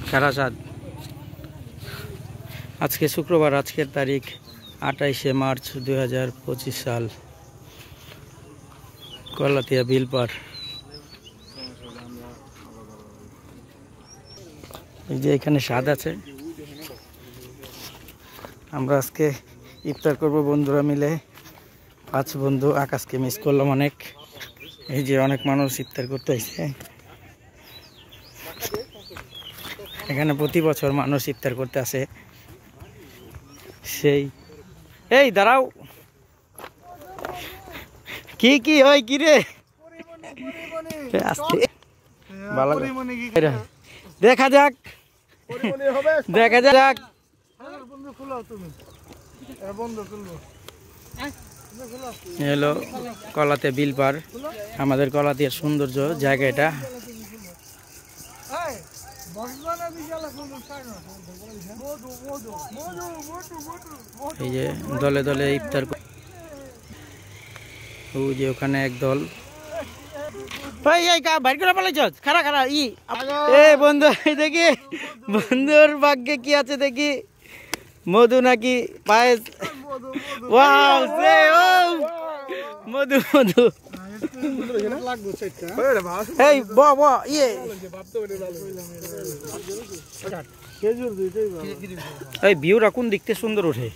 সারাসাত। আজকে শুক্রবার, আজকের তারিখ 28শে মার্চ 2025 সাল। কলাতিয়া বিলপার। এই যে এখানে স্বাদ আছে। আমরা আজকে ইফতার করব বন্ধুরা মিলে, 5 বন্ধু। আকাশকে মিস করলাম অনেক। এই যে অনেক মানুষ ইফতার করতে আসছে এখানে। প্রতি বছর মানুষ ইফতার করতে আসে। সেই এই দাঁড়াও, কি কি হয় কি রে, দেখা যাক দেখা যাক। হ্যালো, কলাতে বিলপার, আমাদের কলাতিয়ার সৌন্দর্য জায়গা এটা। এই যে দলে দলে ইফতার, ওই যে ওখানে এক দল। বন্ধু দেখি বন্ধুর ভাগ্যে কি আছে দেখি, মধু নাকি পায়েস। মধু মধু এই ভিউটা কোন দিকতে সুন্দর ওঠে।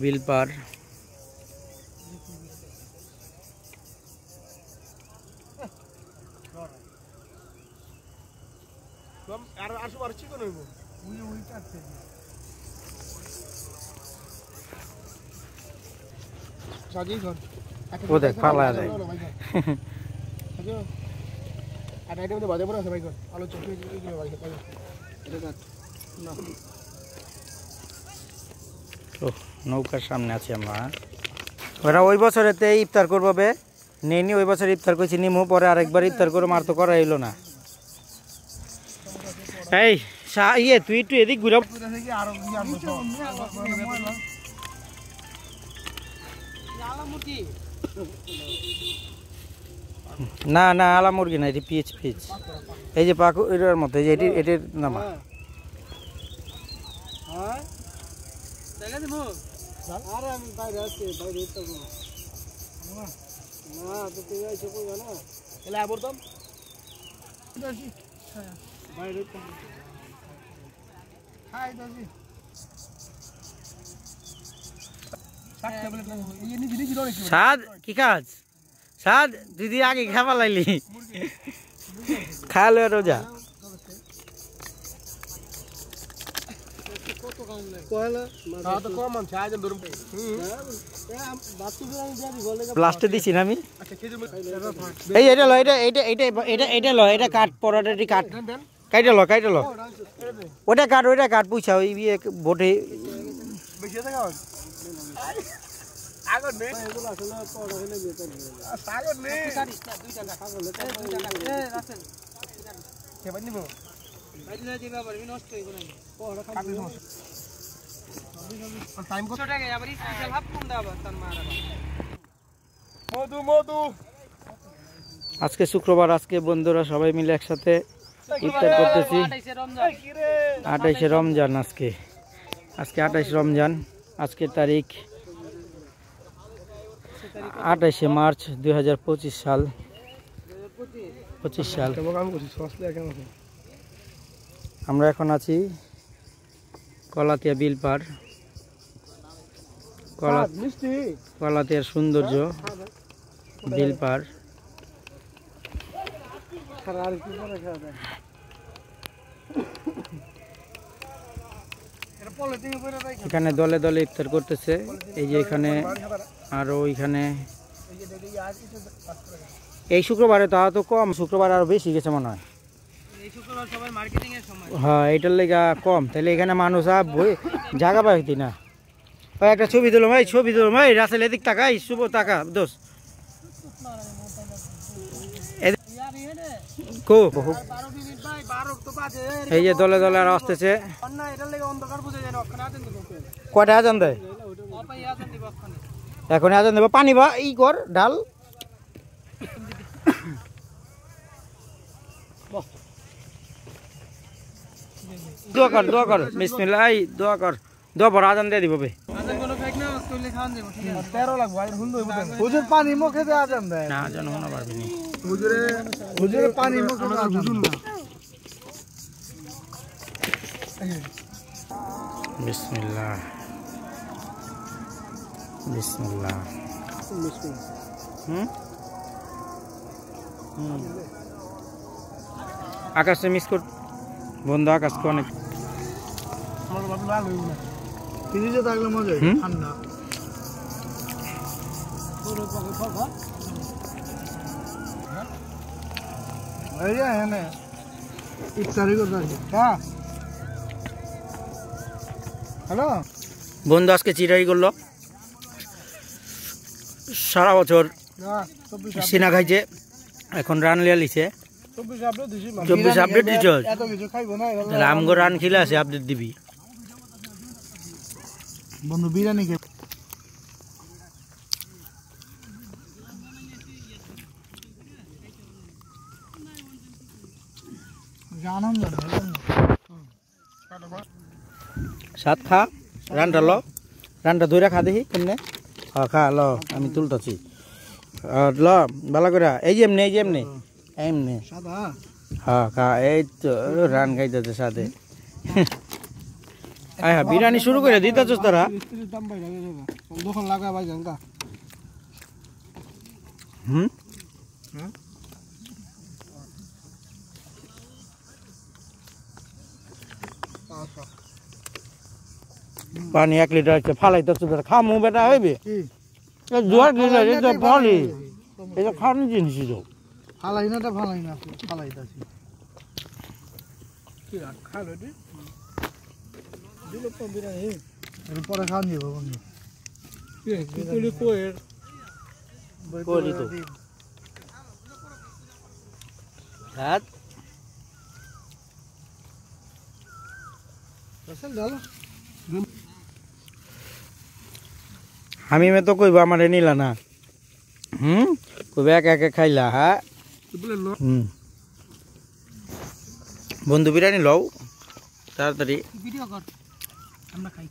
বিলপার। ও দেখ পালা যায়। নৌকার সামনে আছি আমরা। ওরা ওই বছরেতে ইফতার করবো বে নেই, ওই বছর ইফতার করছি নিমু, পরে আরেকবার ইফতার করে মার তো করা এলো না। এই ইয়ে তুই একটু এদিক ঘুরে। না না, আলা মুরগি না, এটি পিচ পিচ। এই যে পাকু এটার মতো, এই যে এটির নামা। সাদ কি কাজ? সাদ দিদি আগে খাবা লাইলি খালে রোজা। প্লাস্টিক দিছি না আমি। এই এটা লো, এটা লো, এটা কাট পরাটি কাট, কাইটা লো কাইটা লো। ওটা কাট পুছা ওই বোটে। আজকে শুক্রবার, আজকে বন্ধুরা সবাই মিলে একসাথে ইফতার করতেছি। 28শে রমজান। আজকে 28 রমজান। আজকের তারিখ 28শে মার্চ 2025 সাল। আমরা এখন আছি কলাতিয়া বিলপার। কলাতিয়ার সৌন্দর্য বিলপার। এখানে দলে দলে ইফতার করতেছে। এই যে এখানে আর ওইখানে। এই শুক্রবারে তা তো কম, শুক্রবার আরো বেশি গেছে মনে হয়। হ্যাঁ, এটার লেগা কম। তাহলে এখানে মানুষ জায়গা পাইতি না। একটা ছবি দিলাম, এই ছবি দিলাম, এই রাসেল এদিক তাকা, এই শুভ তাকা দোষ। কো এই যে দলে দলে আর আসতেছে কয়টা আজান দেয় এখন আজান দেবো পানি বা ই কর ডাল দোয়া কর বিসমিল্লাহ দোয়া কর দোয়া বড় আজান দিয়ে দিব বে হুজুর পানি মুখে দিয়ে আজান দেয় না আজান হনো পারবি না হুজুরে পানি মুখে দিয়ে আজান দেয় বিসমিল্লাহ বিসমিল্লাহ আকাশে মিস কর বন্ধু আকাশকে অনেক ফ্রিজে থাকলে মজা ঠান্ডা হ্যালো বন্ধু আজকে চিরাই করলো সারা বছর সিনা খাইছে এখন রান লিয়া লিছে 24 আপডেট দিছ তাহলে আমগো রান খিলে আছে আপডেট দিবি বন্ধু বিরিয়ানি কে জানাম সাত খা রানটা ল রানটা ধরে খা দেখি কেমনে খা ল আমি তুলতেছি ল ভালো করে এই যেমনি এমনি হ্যাঁ খা এই তো রান খাইতেছে সাথে হ্যাঁ বিরিয়ানি শুরু করে দিতেছ তোরা পানি 1 লিটার ফালাইতেছ তোরা খামু বেটা হইবে জোয়ার দিলে এটা পানি এটা খাওয়ানোর জিনিস ফালাই না ফালাইতাছি কি রাখ খালো রে দিলো তো বিরিয়ানি এরপরে খান দিব বন্ধু কি তুলি কোয়ের কোলি তো হাত রসল ডালো আমি মে তো কইবা আমারে নিলা না কইবা একা একা খাইলা হ্যাঁ বন্ধু বিরিয়ানি লও তাড়াতাড়ি ভিডিও কর আমরা খাই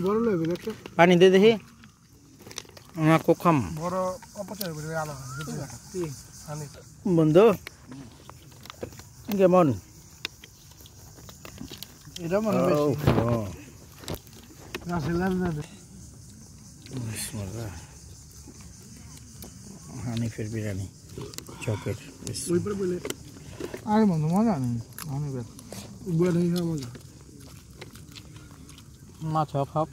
বড় লইবে একটা পানি দে দেখি আমরা কো খাম বড় অপচয় করে আলো বন্ধু কেমন এটা মনে বেশি রাসেলার না বিসমিল্লাহ হানিফের বিরিয়ানি চকের ওই পরে বলে আরে বন্ধু মজা নেই হানিফের বলে না মজা মাছ হাফ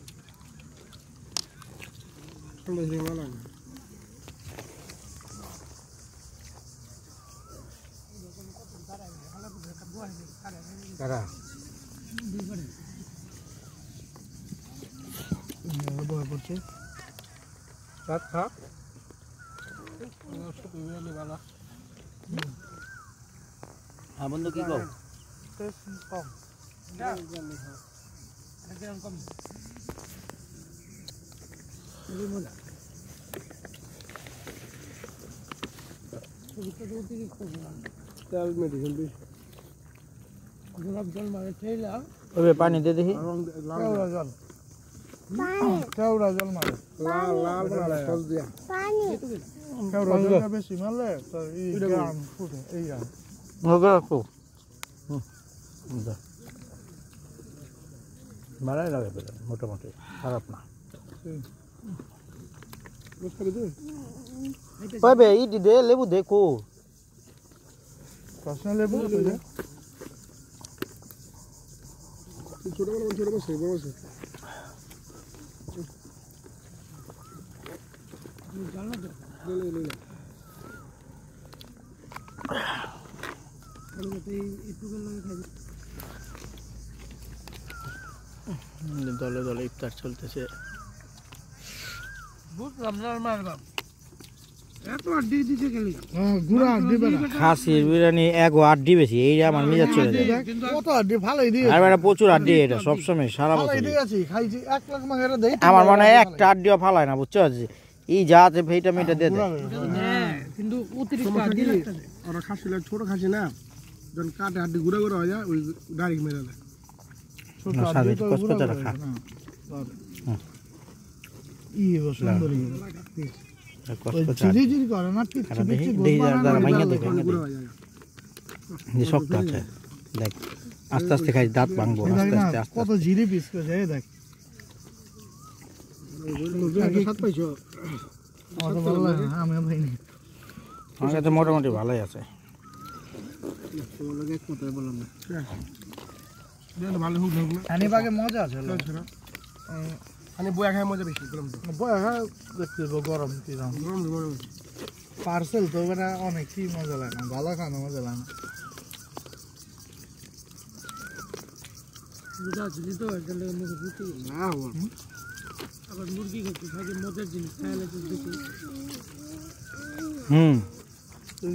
বেশি ভালো না কারা বয় পড়ছে রাত খা হ্যাঁ বন্ধু কি কও কম কম তেল মেডিসিন বেশি গোলাপ জল মানে ঠেলা ওবে পানি দে দেখি কেওড়া জল কেওড়া জল মানে লাল লাল বলা জল দিয়া পানি কেওড়া জল বেশি মারলে তো এই গান ফুটে এই গান হবে রাখো ভালোই লাগে মোটামুটি খারাপ না ওবে ইটি দে লেবু দেখো প্রশ্ন লেবু ছোট বড় বড় দলে দলে ইফতার চলতেছে বুঝলাম না মারলাম এত আড্ডি দিছে গেলি হ্যাঁ গুড়া আড্ডি বেটা খাসির বিরিয়ানি এক আড্ডি বেশি এই আমার মিজাজ চলে যায় কত আড্ডি ভালোই দিয়ে আর এটা প্রচুর আড্ডি এটা সবসময় সারা বছর ভালোই দিয়েছি খাইছি 1 লাখ মাং এটা দেই আমার মনে হয় একটা আড্ডিও ফালায় না বুঝছো এই যা আছে ভিটামিনটা দিয়ে দেয় কিন্তু অতিরিক্ত আড্ডি লাগতেছে আর খাসি লাগে ছোট খাসি না যখন কাটে আড্ডি গুড়া গুড়া হয়ে যায় ওই ডাইরেক্ট মেরে দেয় ছোট আড্ডি তো গুড়া রাখা ই সুন্দরী চিলি চিলি করে না পিচ্ছি পিচ্ছি শক্ত আছে দেখ আস্তে আস্তে খাই দাঁত ভাঙবো আস্তে আস্তে আস্তে কত জিরি পিস করেছে এই দেখ আমার কাছে মোটামুটি ভালোই আছে মজা আছে বয়া খায় মজা বেশি বয়া খায় দেখতে গরম কি গরম পার্সেল তো ওটা অনেক কি মজা লাগে না ভালো খানো মজা লাগে না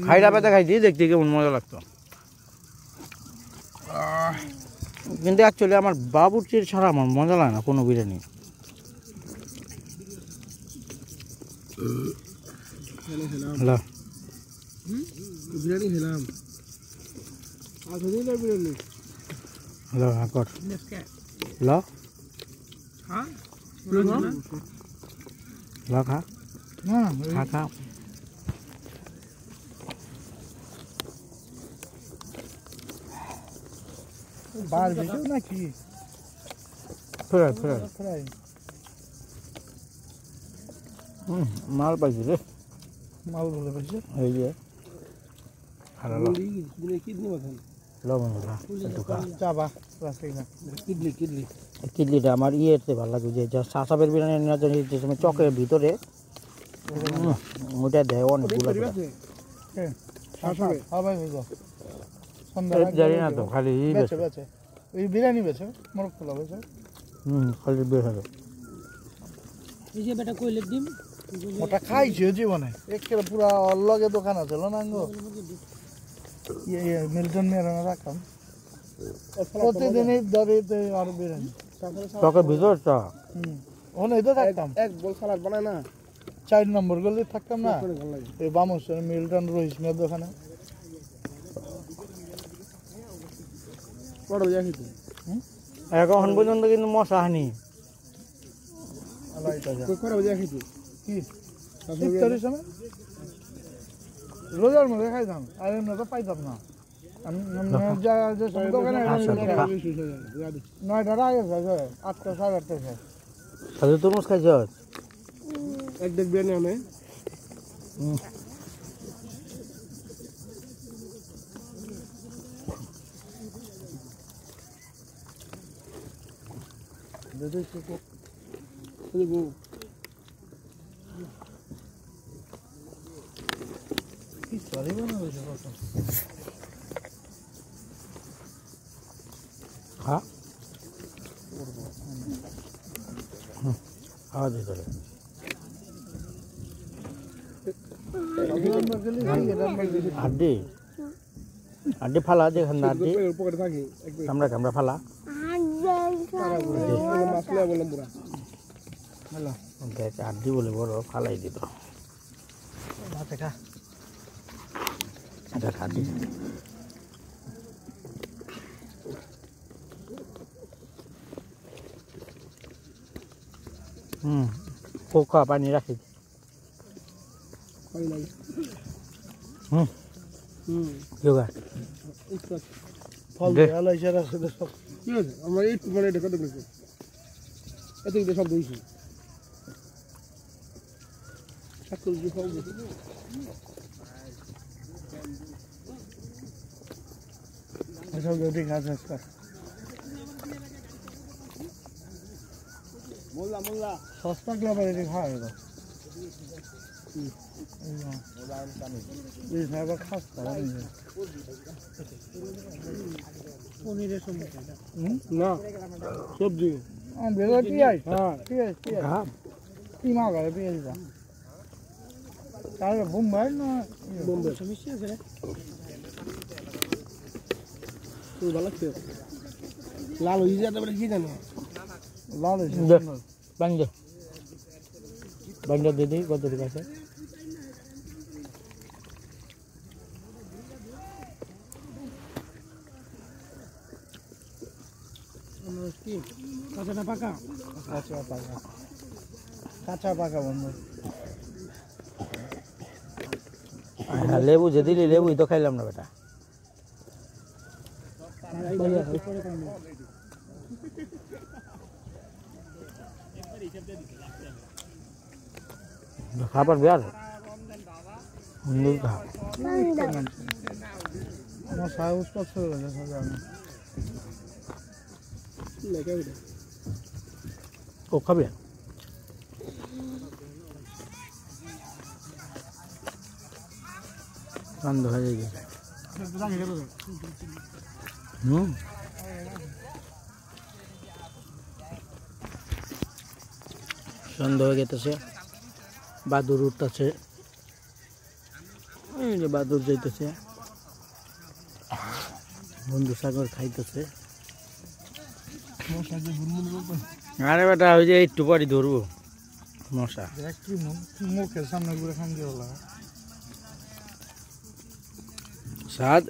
খাইটা পেতে খাইছি দেখতে কেমন মজা লাগতো কিন্তু অ্যাকচুয়ালি আমার বাবুর্চির ছাড়া আমার মজা লাগে না কোনো বিরিয়ানি বিরিয়ানি খেলাম বিরিয়ানি হ্যালো আকর ল ল খা খা খা বারবিকিউ নাকি ফ্রাই ফ্রাই ফ্রাই মাল পাইছি রে মাল বলে পাইছে এই যে হারালো লবণ চাবা রাস্তায় কিডলি কিডলি কিডলিটা আমার ইয়েতে ভালো লাগে যে সাসাবের বিরিয়ানি নেওয়ার জন্য যে সময় চকের ভিতরে ওটা দেয় অনেক জানি না তো খালি ওই বিরিয়ানি বেছে মোরগ পোলা বেছে খালি বের হবে ওটা খাইছি জীবনে একেবারে পুরা অলগে দোকান আছে লনাঙ্গো মিল্টন মেরে রাখতাম প্রতিদিনই দাঁড়িয়ে আর বিরিয়ানি চকের ভিতরটা ওখানে তো থাকতাম এক বল সালাদ বানায় না 4 নম্বর গলি থাকতাম না এই বামুস মিল্টন রহিস মেয়ের দোকানে এখন পর্যন্ত কিন্তু মশা হানি রোজার মধ্যে খাইতাম আর এমনি তো পাইতাম না দোকানে 9টার আগে 8টা 8:30 তরমুজ খাইছ এক দেখ বিরিয়ানি আনে হ্যাঁ আওয়াজ করে আড্ডি আড্ডি ফালা যেখানে আড্ডি কামড়া কামড়া ফালা দেখ আড্ডি বলে বড় ফালাই দিত দেখ আড্ডি কোকা পানি রাখি যোগা ফল দিয়ে আলাইছে রাখছে সব কি আছে আমরা এই মানে এটা কত করেছে এত কি সব দিয়েছি সকল যে ফল দিয়েছি এসব যদি কাজ আছে মোল্লা মোল্লা সস্তা ক্লাব এর খায় এটা এই সাহেব খাস্তা পনিরের সমস্যা না সবজি বেলা পিঁয়াজ হ্যাঁ পিঁয়াজ পিঁয়াজ কি মা করে পিঁয়াজটা কারে বোম্বাই না বোম্বে মিষ্টি আছে রে তুই ভালো লাগছে লাল হয়ে যাতে পারে কি জানো লাল বাঙ্গে বাঙ্গে দিদি কত টাকা আছে কি কাঁচা পাকা কাঁচা পাকা বন্ধু লেবু যে দিলি লেবুই তো খাইলাম না বেটা খাবার বিয়ার আমার সাহস পাচ্ছে দেখা যায় ও খাবে বন্ধ হয়ে গেছে সন্ধ্যা হয়ে গেতেছে বাদুর উঠতেছে এই যে বাদুর যাইতেছে বন্ধু সাগর খাইতেছে আরে বেটা ওই যে একটু পরে ধরবো মশা একটু মুখের সামনে ঘুরে খান দিয়ে হলো স্বাদ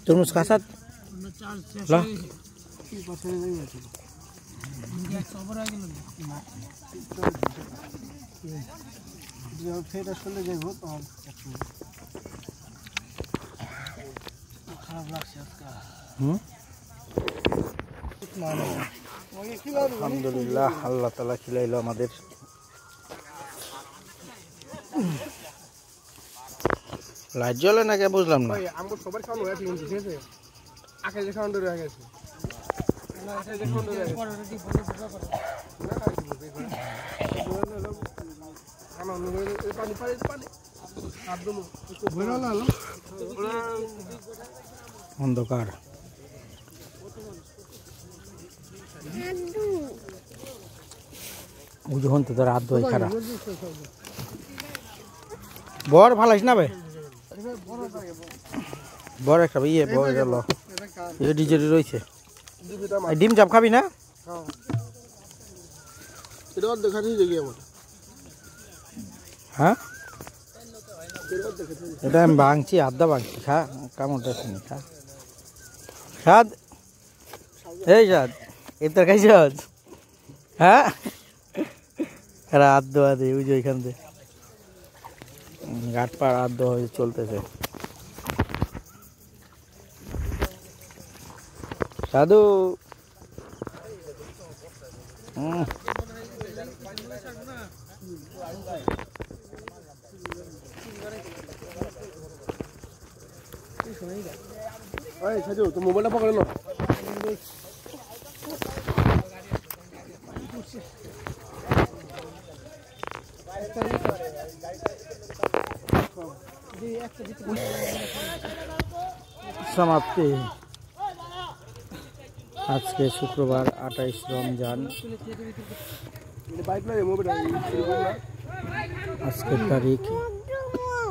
তরমুজ কাঁচাত খারাপ লাগছে আজকে আলহামদুলিল্লাহ আল্লাহ তাআলা খিলাইলো আমাদের লাইট জ্বলে না কে বুঝলাম না আমগো সবার খাওয়ানো হয়ে গেছে ঠিক আছে আগে যে খাওয়ানো হয়ে গেছে না আগে যে খাওয়ানো হয়ে গেছে পরোটি ফলো করে না পানি একদম বড় লালো অন্ধকার ওই যখন তো রাত দই খারাপ বড় ভালাইস না ভাই বড় একটা ইয়ে বড় গেল এই ডিজেল রয়েছে ডিম চাপ খাবি না এটা দেখা দিয়ে গিয়ে আমার হ্যাঁ এটা আমি ভাঙছি আধা ভাঙছি খা কামড়টা শুনি খা স্বাদ এই স্বাদ এর তোর খাইছ হ্যাঁ এরা হাত ধোয়া দিই ওই যে ওইখান থেকে ঘাট পাড় হাত ধোয়া চলতেছে সাধু এই সাজু তো মোবাইলটা পকড়ে লো সমাপ্তি আজকে শুক্রবার 28 রমজান আজকের তারিখ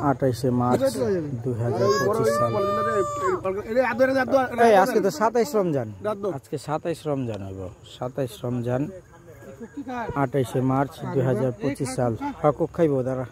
28 মার্চ 2025 সাল আজকে তো 27 রমজান আজকে 27 রমজান হইব 27 রমজান 28 মার্চ 2025 সাল হক খাইব দাঁড়া